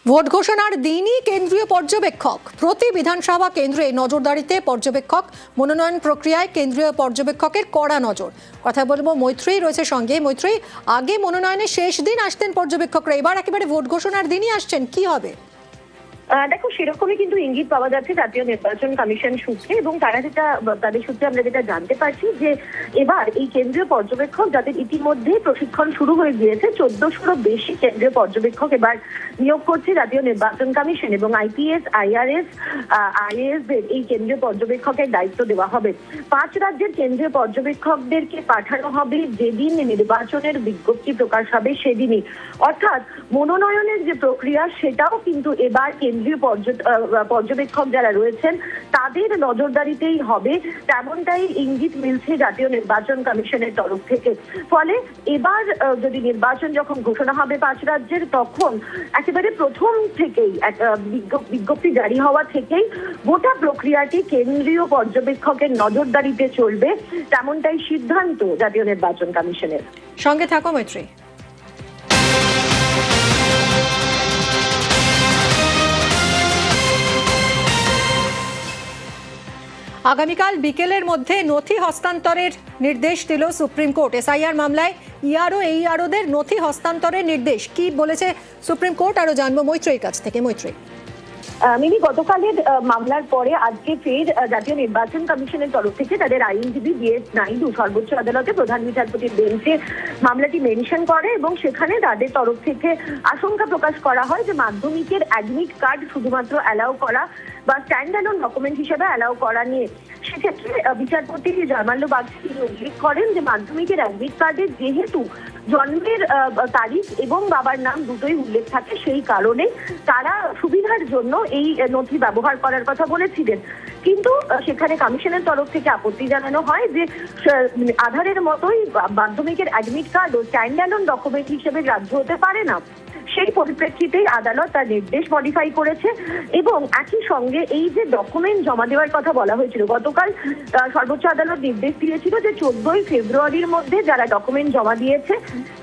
Vote ঘোষণার দিনই কেন্দ্রীয় পর্যবেক্ষক প্রতি বিধানসভা কেন্দ্রে নজরদারিতে পর্যবেক্ষক মনোনয়ন প্রক্রিয়ায় কেন্দ্রীয় পর্যবেক্ষকের কড়া নজর। কথা বলবো মৈত্রী রয়েছে সঙ্গে। মৈত্রী, আগে মনোনয়নের শেষ দিন আসতেন পর্যবেক্ষকরা, এবার একেবারে ভোট ঘোষণার দিনই আসছেন, কি হবে? দেখো, সেরকমই কিন্তু ইঙ্গিত পাওয়া যাচ্ছে জাতীয় নির্বাচন কমিশন সূত্রে, এবং তাদের সূত্রে আমরা যেটা জানতে পারছি যে এবার এই কেন্দ্রীয় পর্যবেক্ষক, যাদের ইতিমধ্যে প্রশিক্ষণ শুরু হয়ে গিয়েছে, 1400-রও বেশি কেন্দ্রীয় পর্যবেক্ষক এবার নিয়োগ করছে জাতীয় নির্বাচন কমিশন, এবং আইপিএস, আইআরএস, আইএএস দের এই কেন্দ্রীয় পর্যবেক্ষকের দায়িত্ব দেওয়া হবে। 5 রাজ্যের কেন্দ্রীয় পর্যবেক্ষকদেরকে পাঠানো হবে যেদিন নির্বাচনের বিজ্ঞপ্তি প্রকাশ হবে সেদিনই, অর্থাৎ মনোনয়নের যে প্রক্রিয়া সেটাও কিন্তু এবার কেন্দ্রীয় পর্যবেক্ষক যারা রয়েছেন তাদের নজরদারিতেই হবে, তেমনটাই ইঙ্গিত মিলছে জাতীয় নির্বাচন কমিশনের তরফ থেকে। ফলে এবার যদি নির্বাচন যখন ঘোষণা হবে 5 রাজ্যের, তখন একেবারে প্রথম থেকেই বিজ্ঞপ্তি জারি হওয়া থেকেই গোটা প্রক্রিয়াটি কেন্দ্রীয় পর্যবেক্ষকের নজরদারিতে চলবে, তেমনটাই সিদ্ধান্ত জাতীয় নির্বাচন কমিশনের। সঙ্গে থাকো মৈত্রী। আগামীকাল বিকেলের মধ্যে নথি হস্তান্তরের নির্দেশ দিল সুপ্রিম কোর্ট। এসআইআর মামলায় ইআরও এইআরওদের নথি হস্তান্তরের নির্দেশ কি বলেছে সুপ্রিম কোর্ট, আরো জানবো মৈত্রীর কাছ থেকে। মৈত্রী, মিনি, গতকালের মামলার পরে আজকে ফের জাতীয় নির্বাচন কমিশনের তরফ থেকে তাদের আইনজীবী বিএস নাইডু সর্বোচ্চ আদালতে প্রধান বিচারপতির বেঞ্চে মামলাটি মেনশন করে, এবং সেখানে তাদের তরফ থেকে আশঙ্কা প্রকাশ করা হয় যে মাধ্যমিকের অ্যাডমিট কার্ড শুধুমাত্র অ্যালাউ করা বা স্ট্যান্ড অ্যালোন ডকুমেন্ট হিসেবে অ্যালাউ করা নিয়ে। সেক্ষেত্রে বিচারপতি জামাল বাগচি তিনি উল্লেখ করেন যে মাধ্যমিকের অ্যাডমিট কার্ডে যেহেতু জন্মের তারিখ এবং বাবার নাম দুটোই উল্লেখ থাকে, সেই কারণে তারা সুবিধার জন্য এই নথি ব্যবহার করার কথা বলেছিলেন। কিন্তু সেখানে কমিশনের তরফ থেকে আপত্তি জানানো হয় যে আধারের মতোই মাধ্যমিকের অ্যাডমিট কার্ডও স্ট্যান্ড অ্যালোন ডকুমেন্ট হিসেবে গ্রাহ্য হতে পারে না। সেই পরিপ্রেক্ষিতেই আদালত তার নির্দেশ মডিফাই করেছে, এবং একই সঙ্গে এই যে ডকুমেন্ট জমা দেওয়ার কথা বলা হয়েছিল, গতকাল সর্বোচ্চ আদালত নির্দেশ দিয়েছিল যে 14ই ফেব্রুয়ারির মধ্যে যারা ডকুমেন্ট জমা দিয়েছে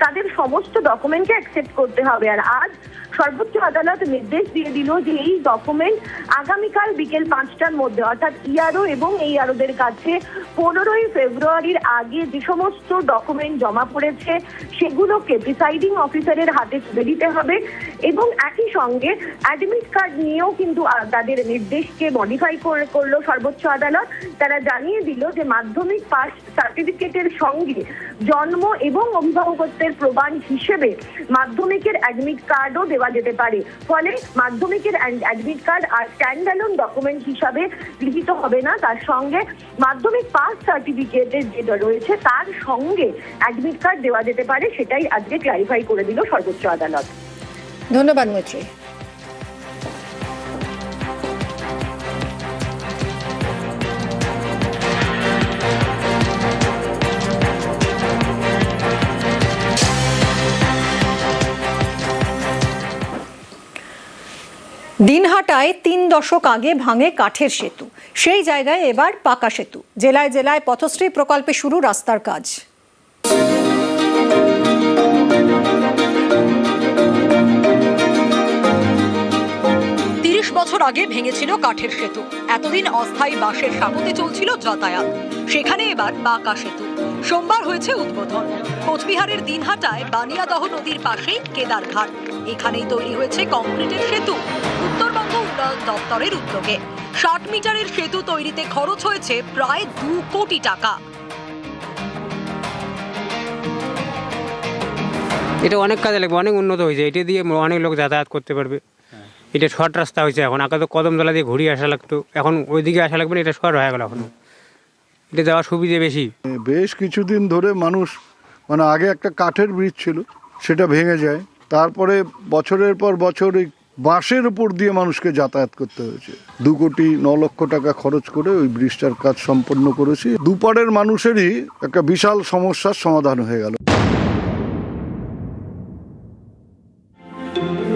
তাদের সমস্ত ডকুমেন্টকে অ্যাকসেপ্ট করতে হবে। আর আজ সর্বোচ্চ আদালত নির্দেশ দিয়ে দিল যে এই ডকুমেন্ট আগামীকাল বিকেল 5টার মধ্যে, অর্থাৎ ইআরও এবং এইআরওদের কাছে 15ই ফেব্রুয়ারির আগে যে সমস্ত ডকুমেন্ট জমা পড়েছে সেগুলোকে প্রিসাইডিং অফিসারের হাতে তুলে দিতে হবে। এবং একই সঙ্গে অ্যাডমিট কার্ড নিয়েও কিন্তু তাদের নির্দেশকে মডিফাই করলো সর্বোচ্চ আদালত। তারা জানিয়ে দিল যে মাধ্যমিক পাস সার্টিফিকেটের সঙ্গে জন্ম এবং অভিভাবকত্বের প্রমাণ হিসেবে মাধ্যমিকের অ্যাডমিট কার্ডও দেওয়া যেতে পারে। ফলে মাধ্যমিকের অ্যাডমিট কার্ড আর স্ট্যান্ড অ্যালোন ডকুমেন্ট হিসাবে গৃহীত হবে না, তার সঙ্গে মাধ্যমিক পাস সার্টিফিকেটের যেটা রয়েছে তার সঙ্গে অ্যাডমিট কার্ড দেওয়া যেতে পারে, সেটাই আজকে ক্লারিফাই করে দিল সর্বোচ্চ আদালত। ধন্যবাদ মৈত্রী। দিনহাটায় 3 দশক আগে ভাঙে কাঠের সেতু, সেই জায়গায় এবার পাকা সেতু। জেলায় জেলায় পথশ্রী প্রকল্পে শুরু রাস্তার কাজ। 30 বছর আগে ভেঙেছিল কাঠের সেতু, এতদিন অস্থায়ী বাঁশের সাঁকোতে চলছিল যাতায়াত, সেখানে এবার পাকা সেতু। সোমবার হয়েছে উদ্বোধন। কোচবিহারের দিনহাটায় বানিয়াদহ নদীর পাশেই কেদারঘাট, এখানেই তৈরি হয়েছে কংক্রিটের সেতু উত্তরবঙ্গ উন্নয়ন দপ্তরের উদ্যোগে। 60 মিটারের সেতু তৈরিতে খরচ হয়েছে প্রায় 2 কোটি টাকা। এটা অনেক কাজে লাগবে, অনেক উন্নত হয়েছে, এটা দিয়ে অনেক লোক যাতায়াত করতে পারবে। এটা শর্ট রাস্তা হয়েছে এখন, আগে তো কদমতলা দিয়ে ঘুরিয়ে আসা লাগতো, এখন ওইদিকে আসা লাগবে না, এটা শর্ট হয়ে গেল। এখন এটা যাওয়ার সুবিধা বেশি। বেশ কিছুদিন ধরে মানুষ আগে একটা কাঠের ব্রিজ ছিল, সেটা ভেঙে যায়, তারপরে বছরের পর বছর এই বাঁশের উপর দিয়ে মানুষকে যাতায়াত করতে হয়েছে। 2 কোটি 9 লক্ষ টাকা খরচ করে ওই ব্রিজটার কাজ সম্পন্ন করেছি। দুপারের মানুষেরই একটা বিশাল সমস্যার সমাধান হয়ে গেল।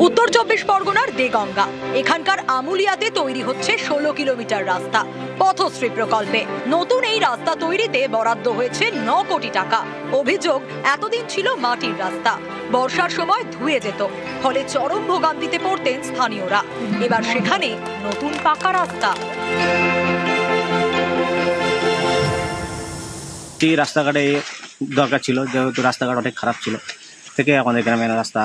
উত্তর 24 পরগনা ভোটঘোষণার দেগঙ্গা। এখানকার আমুলিয়াতে তৈরি হচ্ছে 16 কিলোমিটার রাস্তা পথশ্রী প্রকল্পে। নতুন এই রাস্তা তৈরিতে বরাদ্দ হয়েছে 9 কোটি টাকা। অভিযোগ, এতদিন ছিল মাটির রাস্তা, বর্ষার সময় ধুয়ে যেত, ফলে চরম ভোগান্তিতে পড়তেন স্থানীয়রা। এবার সেখানে নতুন পাকা রাস্তা। এই রাস্তাঘাটে দরকার ছিল, যেহেতু রাস্তাঘাট অনেক খারাপ ছিল, থেকে আমাদের গ্রামের রাস্তা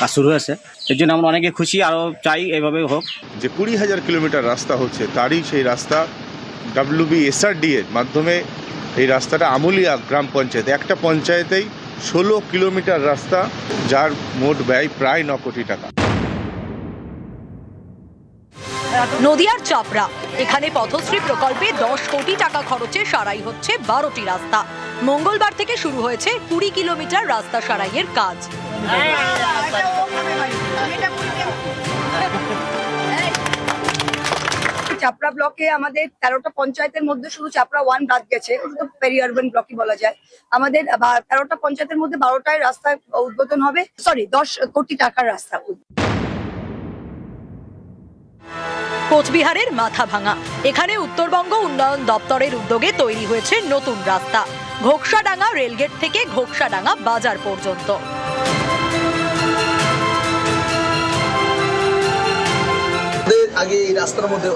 কাজ শুরু হয়েছে। এর জন্য আমরা অনেকে খুশি, আরও চাই এইভাবে হোক। যে 20,000 কিলোমিটার রাস্তা হচ্ছে, তারই সেই রাস্তা WBSRD এর মাধ্যমে এই রাস্তাটা আমুলিয়া গ্রাম পঞ্চায়েত, একটা পঞ্চায়েতেই 16 কিলোমিটার রাস্তা, যার মোট ব্যয় প্রায় 9 কোটি টাকা। নদিয়ার চাপড়া, এখানে পথশ্রী প্রকল্পে 10 কোটি টাকা খরচে সারাই হচ্ছে 12টি রাস্তা। মঙ্গলবার থেকে শুরু হয়েছে 20 কিলোমিটার রাস্তা সারাইয়ের কাজ। চাপড়া ব্লকে আমাদের 13টা পঞ্চায়েতের মধ্যে শুধু চাপড়া 1 বাদ গেছে, তো পেরি আরবান ব্লকই বলা যায়। আমাদের 13টা পঞ্চায়েতের মধ্যে 12টায় রাস্তা উদ্বোধন হবে, 10 কোটি টাকার রাস্তা। কোচবিহারের মাথাভাঙা, এখানে উত্তরবঙ্গ উন্নয়ন দপ্তরের উদ্যোগে তৈরি হয়েছে নতুন রাস্তা, ঘোকসাডাঙ্গা রেলগেট থেকে ঘোকসাডাঙ্গা বাজার পর্যন্ত। আগে এই রাস্তার মধ্যে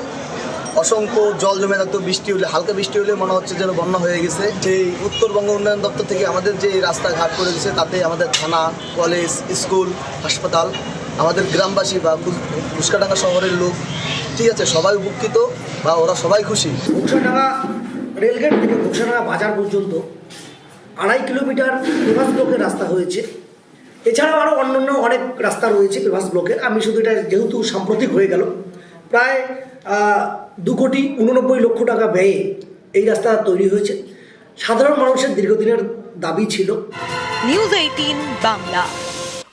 অসংখ্য জল জমে থাকতো, বৃষ্টি হলে, হালকা বৃষ্টি হলে মনে হচ্ছে যেন বন্যা হয়ে গেছে। সেই উত্তরবঙ্গ উন্নয়ন দপ্তর থেকে আমাদের যে রাস্তাঘাট করে দিয়েছে, তাতে আমাদের থানা, কলেজ, স্কুল, হাসপাতাল, আমাদের গ্রামবাসী বা ঘোকসাডাঙ্গা শহরের লোক, ঠিক আছে, সবাই উপকৃত বা ওরা সবাই খুশি। ঘোকসাডাঙ্গা রেলগেট থেকে ঘোকসাডাঙ্গা বাজার পর্যন্ত 2.5 কিলোমিটার পেভাস ব্লকের রাস্তা হয়েছে। এছাড়াও আরও অন্যান্য অনেক রাস্তা রয়েছে পেভাস ব্লকের। আমি শুধু এটা যেহেতু সাম্প্রতিক হয়ে গেল, প্রায় 2,89,00,000 টাকা ব্যয়ে এই রাস্তা তৈরি হয়েছে। সাধারণ মানুষের দীর্ঘদিনের দাবি ছিল। নিউজ 18 বাংলা।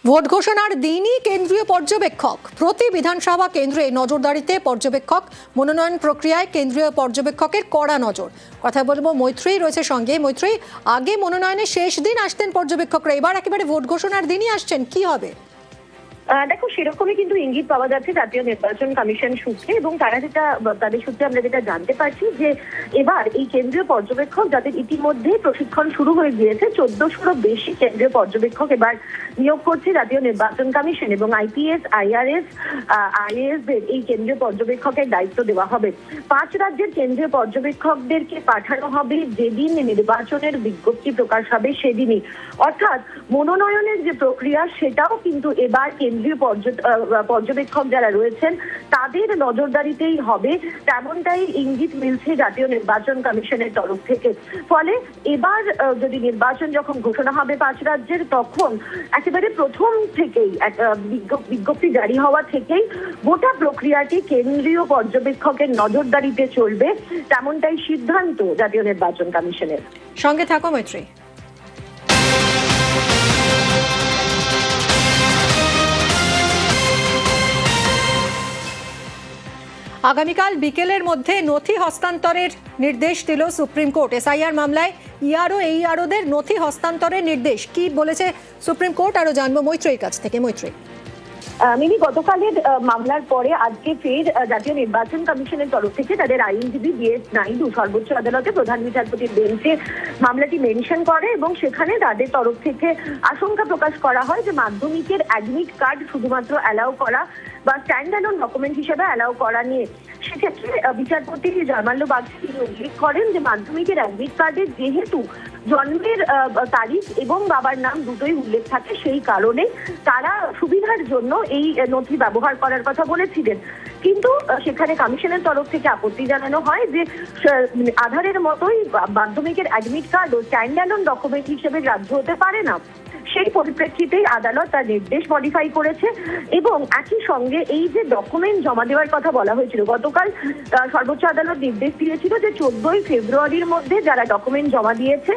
ভোট ঘোষণার দিনই কেন্দ্রীয় পর্যবেক্ষক। প্রতি বিধানসভা কেন্দ্রে নজরদারিতে পর্যবেক্ষক, মনোনয়ন প্রক্রিয়ায় কেন্দ্রীয় পর্যবেক্ষকের কড়া নজর। কথা বলবো মৈত্রী রয়েছে সঙ্গে। মৈত্রী, আগে মনোনয়নের শেষ দিন আসতেন পর্যবেক্ষকরা, এবার একেবারে ভোট ঘোষণার দিনই আসছেন, কি হবে? দেখো, সেরকমই কিন্তু ইঙ্গিত পাওয়া যাচ্ছে জাতীয় নির্বাচন কমিশন সূত্রে, এবং তাদের সূত্রে আমরা যেটা জানতে পারছি যে এবার এই কেন্দ্রীয় পর্যবেক্ষক, যাদের ইতিমধ্যে প্রশিক্ষণ শুরু হয়ে গিয়েছে, 1400 বেশি কেন্দ্রীয় পর্যবেক্ষক এবার নিয়োগ করছে জাতীয় নির্বাচন কমিশন, এবং IPS, IRS, IAS এই কেন্দ্রীয় পর্যবেক্ষকের দায়িত্ব দেওয়া হবে। 5 রাজ্যের কেন্দ্রীয় পর্যবেক্ষকদেরকে পাঠানো হবে যেদিন নির্বাচনের বিজ্ঞপ্তি প্রকাশ হবে সেদিনই, অর্থাৎ মনোনয়নের যে প্রক্রিয়া সেটাও কিন্তু এবার কেন্দ্রীয় পর্যবেক্ষক যারা রয়েছেন তাদের নজরদারিতেই হবে, তেমনটাই ইঙ্গিত মিলছে জাতীয় নির্বাচন কমিশনের তরফ থেকে। ফলে এবার যদি নির্বাচন যখন ঘোষণা হবে 5 রাজ্যের, তখন একেবারে প্রথম থেকেই বিজ্ঞপ্তি জারি হওয়া থেকেই গোটা প্রক্রিয়াটি কেন্দ্রীয় পর্যবেক্ষকের নজরদারিতে চলবে, তেমনটাই সিদ্ধান্ত জাতীয় নির্বাচন কমিশনের। সঙ্গে থাকো মৈত্রী। আগামীকাল বিকেলের মধ্যে নথি হস্তান্তরের নির্দেশ দিল সুপ্রিম কোর্ট। SIR মামলায় ERO-AEROদের নথি হস্তান্তরের নির্দেশ কি বলেছে সুপ্রিম কোর্ট, আরো জানবো মৈত্রীর কাছ থেকে। মৈত্রী, মিনি, গতকালের মামলার পরে আজকে ফের জাতীয় নির্বাচন কমিশনের তরফ থেকে তাদের আইনজীবী BS নাইডু সর্বোচ্চ আদালতে প্রধান বিচারপতির বেঞ্চে মামলাটি মেনশন করে, এবং সেখানে তাদের তরফ থেকে আশঙ্কা প্রকাশ করা হয় যে মাধ্যমিকের অ্যাডমিট কার্ড শুধুমাত্র অ্যালাউ করা বা স্ট্যান্ড অ্যালোন ডকুমেন্ট হিসেবে অ্যালাউ করা নিয়ে। সেক্ষেত্রে বিচারপতি জামাল্য বাগচি তিনি উল্লেখ করেন যে মাধ্যমিকের অ্যাডমিট কার্ডে যেহেতু জন্মের তারিখ এবং বাবার নাম দুটোই উল্লেখ থাকে, সেই কারণে তারা সুবিধার জন্য এই নথি ব্যবহার করার কথা বলেছিলেন। কিন্তু সেখানে কমিশনের তরফ থেকে আপত্তি জানানো হয় যে আধারের মতোই মাধ্যমিকের অ্যাডমিট কার্ডও স্ট্যান্ড অ্যালোন ডকুমেন্ট হিসেবে গ্রাহ্য হতে পারে না। সেই পরিপ্রেক্ষিতেই আদালত তার নির্দেশ মডিফাই করেছে, এবং একই সঙ্গে এই যে ডকুমেন্ট জমা দেওয়ার কথা বলা হয়েছিল, গতকাল সর্বোচ্চ আদালত নির্দেশ দিয়েছিল যে 14ই ফেব্রুয়ারির মধ্যে যারা ডকুমেন্ট জমা দিয়েছে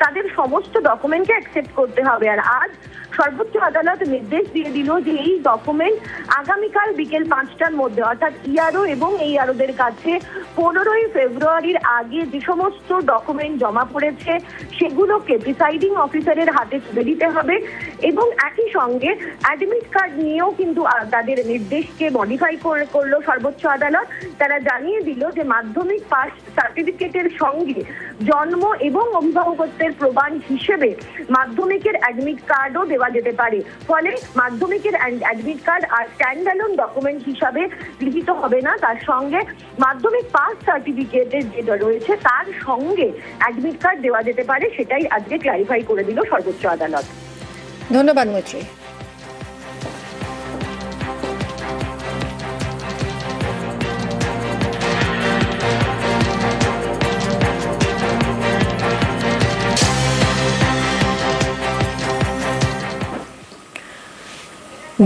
তাদের সমস্ত ডকুমেন্টকে অ্যাকসেপ্ট করতে হবে। আর আজ সর্বোচ্চ আদালত নির্দেশ দিয়ে দিল যে এই ডকুমেন্ট আগামীকাল বিকেল 5টার মধ্যে অর্থাৎ ইআরও এবং এইআরওদের কাছে 15ই ফেব্রুয়ারির আগে যে সমস্ত ডকুমেন্ট জমা পড়েছে সেগুলোকে প্রিসাইডিং অফিসারের হাতে তুলে দিতে হবে এবং একই সঙ্গে অ্যাডমিট কার্ড নিয়েও কিন্তু তাদের নির্দেশকে মডিফাই করলো সর্বোচ্চ আদালত। তারা জানিয়ে দিল যে মাধ্যমিক পাস সার্টিফিকেটের সঙ্গে জন্ম এবং অভিভাবকত্বের প্রমাণ হিসেবে মাধ্যমিকের অ্যাডমিট কার্ডও দেওয়া যেতে পারে। ফলে মাধ্যমিকের অ্যাডমিট কার্ড আর স্ট্যান্ডঅ্যালোন ডকুমেন্ট হিসাবে গৃহীত হবে না, তার সঙ্গে মাধ্যমিক পাস সার্টিফিকেটের যেটা রয়েছে তার সঙ্গে অ্যাডমিট কার্ড দেওয়া যেতে পারে, সেটাই আজকে ক্লারিফাই করে দিল সর্বোচ্চ আদালত। ধন্যবাদ মৈত্রী।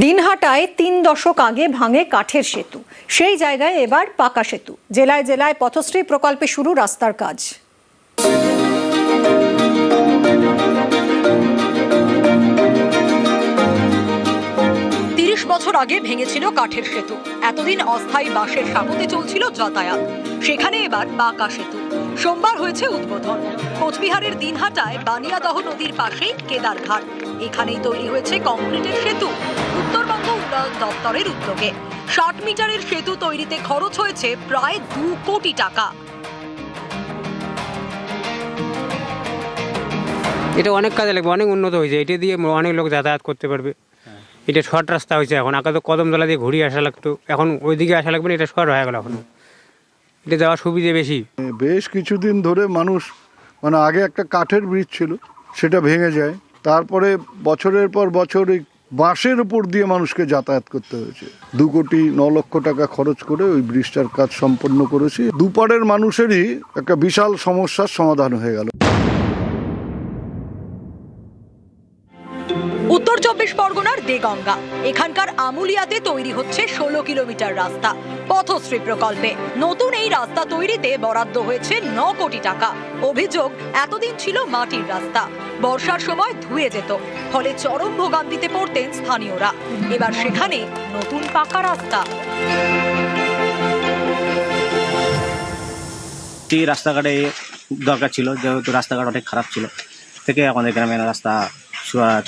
দিনহাটায় 3 দশক আগে ভাঙে কাঠের সেতু, সেই জায়গায় এবার পাকা সেতু। জেলায় জেলায় পথশ্রী প্রকল্পে শুরু রাস্তার কাজ। 30 বছর আগে ভেঙেছিল কাঠের সেতু। এতদিন অস্থায়ী বাঁশের সাথে চলছিল যাতায়াত, সেখানে এবার পাকা সেতু। সোমবার হয়েছে উদ্বোধন। কোচবিহারের দিনহাটায় বানিয়াদহ নদীর পাশেই কেদারঘাট, এখানেই তৈরি হয়েছে কংক্রিটের সেতু উত্তরবঙ্গ উন্নয়ন দপ্তরের উদ্যোগে। 60 মিটারের সেতু তৈরিতে খরচ হয়েছে প্রায় 2 কোটি টাকা। এটা অনেক কাজে লাগবে, অনেক উন্নত হয়েছে। এটা দিয়ে অনেক লোক যাতায়াত করতে পারবে। এটা শর্ট রাস্তা হয়েছে এখন, আগে তো কদমতলা দিয়ে ঘুরিয়ে আসা লাগতো, এখন ওইদিকে আসা লাগবে না, এটা শর্ট হয়ে গেল। এখন এটা যাওয়ার সুবিধে বেশি। বেশ কিছুদিন ধরে মানুষ মানে আগে একটা কাঠের ব্রিজ ছিল সেটা ভেঙে যায়, তারপরে বছরের পর বছর এই বাঁশের উপর দিয়ে মানুষকে যাতায়াত করতে হয়েছে। 2 কোটি 9 লক্ষ টাকা খরচ করে ওই ব্রিজটার কাজ সম্পন্ন করেছি। দুপারের মানুষেরই একটা বিশাল সমস্যার সমাধান হয়ে গেল। উত্তর 24 পরগনার দেগঙ্গা, এখানকার আমুলিয়াতে তৈরি হচ্ছে 16 কিলোমিটার রাস্তা পথশ্রী প্রকল্পে। নতুন এই রাস্তা তৈরিতে বরাদ্দ হয়েছে 9 কোটি টাকা। অভিযোগ, এতদিন ছিল মাটির রাস্তা, বর্ষার সময় ধুয়ে যেত, ফলে চরম ভোগান্তিতে পড়তেন স্থানীয়রা। এবার সেখানে নতুন পাকা রাস্তা। রাস্তাঘাটে দরকার ছিল, যেহেতু রাস্তাঘাট অনেক খারাপ ছিল, থেকে আমাদের গ্রামের রাস্তা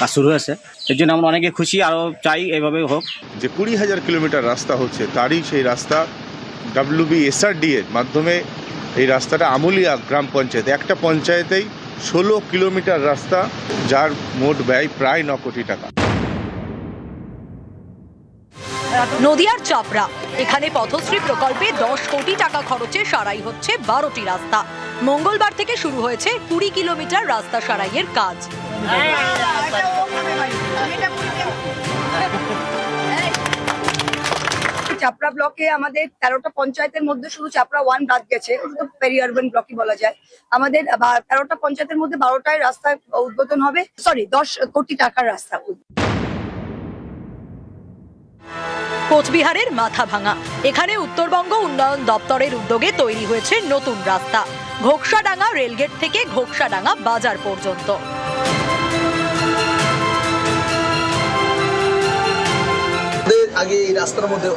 কাজ শুরু হয়েছে। এর জন্য আমরা অনেকে খুশি, আরও চাই এইভাবে হোক। যে 20,000 কিলোমিটার রাস্তা হচ্ছে তারই সেই রাস্তা WBSRD এর মাধ্যমে এই রাস্তাটা আমুলিয়া গ্রাম পঞ্চায়েত, একটা পঞ্চায়েতেই 16 কিলোমিটার রাস্তা, যার মোট ব্যয় প্রায় 9 কোটি টাকা। নদিয়ার চাপড়া, এখানে পথশ্রী প্রকল্পে 10 কোটি টাকা খরচে সারাই হচ্ছে 12টি রাস্তা। মঙ্গলবার থেকে শুরু হয়েছে 20 কিলোমিটার রাস্তা সারাইয়ের কাজ। চাপড়া ব্লকে আমাদের 13টা পঞ্চায়েতের মধ্যে শুধু চাপড়া 1 বাদ গেছে, ওটা তো পেরি আরবান ব্লকই বলা যায়। আমাদের 13টা পঞ্চায়েতের মধ্যে 12টায় রাস্তা উদ্বোধন হবে, 10 কোটি টাকার রাস্তা। কোচবিহারের মাথাভাঙা, এখানে উত্তরবঙ্গ উন্নয়ন দপ্তরের উদ্যোগে তৈরি হয়েছে নতুন রাস্তা ঘোকসাডাঙ্গা রেলগেট থেকে ঘোকসাডাঙ্গা বাজার পর্যন্ত। আগে এই রাস্তার মধ্যে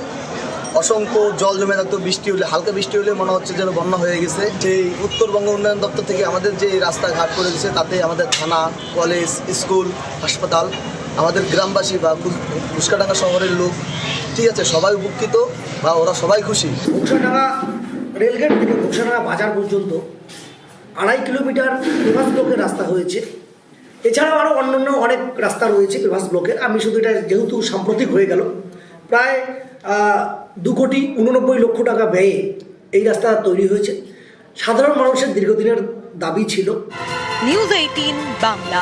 অসংখ্য জল জমে থাকতো, বৃষ্টি হলে, হালকা বৃষ্টি হলে মনে হচ্ছে যেন বন্যা হয়ে গেছে। সেই উত্তরবঙ্গ উন্নয়ন দপ্তর থেকে আমাদের যে রাস্তাঘাট করে দিয়েছে, তাতে আমাদের থানা, কলেজ, স্কুল, হাসপাতাল, আমাদের গ্রামবাসী বা ঘোকসাডাঙ্গা শহরের লোক, ঠিক আছে, সবাই উপকৃত বা ওরা সবাই খুশি। ঘোকসাডাঙ্গা রেলগেট থেকে ঘোকসাডাঙ্গা বাজার পর্যন্ত 2.5 কিলোমিটার পেভাস ব্লকের রাস্তা হয়েছে। এছাড়াও আরও অন্যান্য অনেক রাস্তা রয়েছে পেভাস ব্লকের। আমি শুধু এটা যেহেতু সাম্প্রতিক হয়ে গেল, প্রায় 2 কোটি 89 লক্ষ টাকা ব্যয়ে এই রাস্তা তৈরি হয়েছে। সাধারণ মানুষের দীর্ঘদিনের দাবি ছিল। নিউজ 18 বাংলা।